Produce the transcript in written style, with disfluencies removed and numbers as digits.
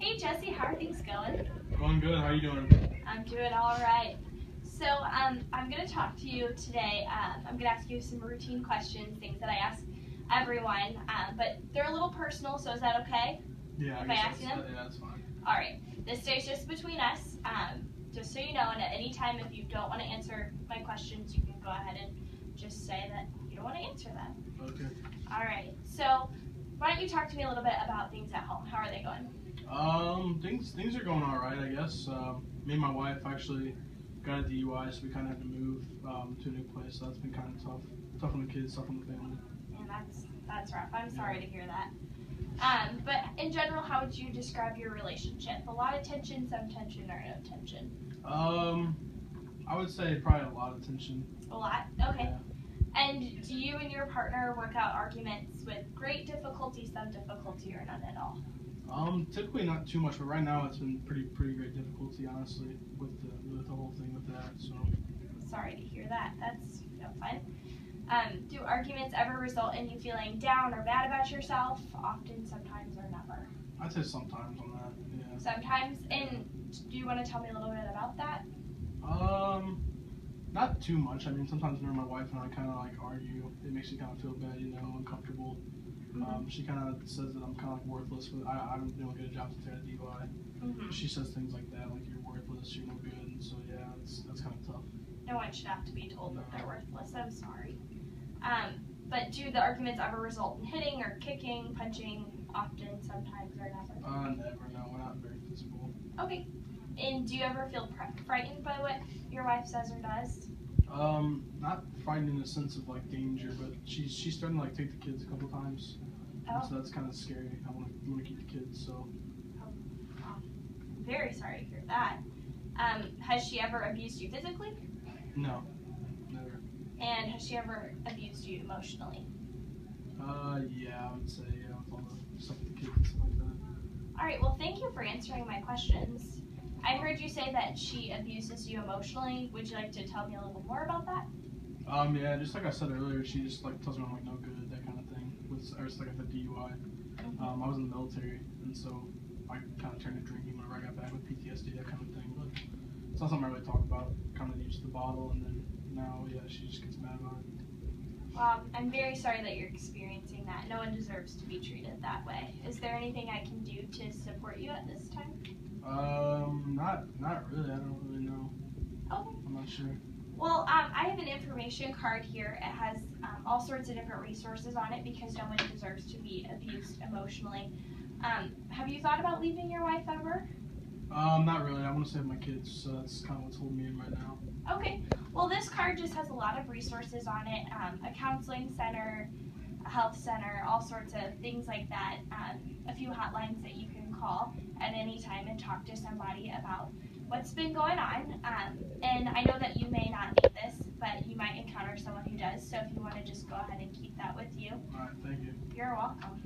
Hey Jesse, how are things going? Going good. How are you doing? I'm doing all right. So I'm going to talk to you today. I'm going to ask you some routine questions, things that I ask everyone, but they're a little personal, so is that okay? Yeah, if I ask you them? Yeah, that's fine. All right. This stays just between us, just so you know, and at any time if you don't want to answer my questions, you can go ahead and just say that you don't want to answer them. Okay. All right. So why don't you talk to me a little bit about things at home? How are they going? Things are going all right, I guess. Me and my wife actually got a DUI, so we kind of had to move to a new place. So that's been kind of tough. Tough on the kids, tough on the family. And that's rough. I'm sorry to hear that. But in general, how would you describe your relationship? A lot of tension, some tension, or no tension? I would say probably a lot of tension. A lot? Okay. Yeah. And do you and your partner work out arguments with great difficulty, some difficulty, or none at all? Typically not too much, but right now it's been pretty great difficulty, honestly, with the whole thing with that. So. Sorry to hear that. That's no fun. Do arguments ever result in you feeling down or bad about yourself? Often, sometimes, or never? I'd say sometimes on that. Yeah. Sometimes. And do you want to tell me a little bit about that? Not too much. I mean, sometimes whenever my wife and I kind of like argue, it makes you kind of feel bad, uncomfortable. She kind of says that I'm kind of like worthless. I don't do a good job to take a DUI. She says things like that, like you're worthless, you're no good, and so yeah, that's kind of tough. No one should have to be told that they're worthless. I'm sorry. But do the arguments ever result in hitting or kicking, punching? Often, sometimes, or never? Never. No, we're not very physical. Okay. And do you ever feel frightened by what your wife says or does? Not frightened in the sense of like danger, but she's starting to like take the kids a couple times. Oh. So that's kind of scary. I want to keep the kids. So. I'm very sorry to hear that. Has she ever abused you physically? No, never. And has she ever abused you emotionally? Yeah, I would say yeah, with all the stuff with the kids and stuff like that. All right. Well, thank you for answering my questions. I heard you say that she abuses you emotionally. Would you like to tell me a little more about that? Yeah, just like I said earlier, she just like tells me I'm like no good, that kind of thing. Or just like at the DUI. I was in the military, and so I kind of turned to drinking whenever I got back with PTSD, that kind of thing. But it's not something I really talk about. Kind of used the bottle, and then now, yeah, she just gets mad about it. Well, I'm very sorry that you're experiencing that. No one deserves to be treated that way. Is there anything I can do to support you at this time? Not really. I don't really know. Okay. I'm not sure. Well, I have an information card here. It has all sorts of different resources on it because no one deserves to be abused emotionally. Have you thought about leaving your wife ever? Not really. I want to save my kids, so that's kind of what's holding me in right now. Okay. Well, this card just has a lot of resources on it. A counseling center, a health center, all sorts of things like that. A few hotlines that you can call at any time and talk to somebody about what's been going on. And I know that you may not need this, but you might encounter someone who does. So if you want to just go ahead and keep that with you. All right. Thank you. You're welcome.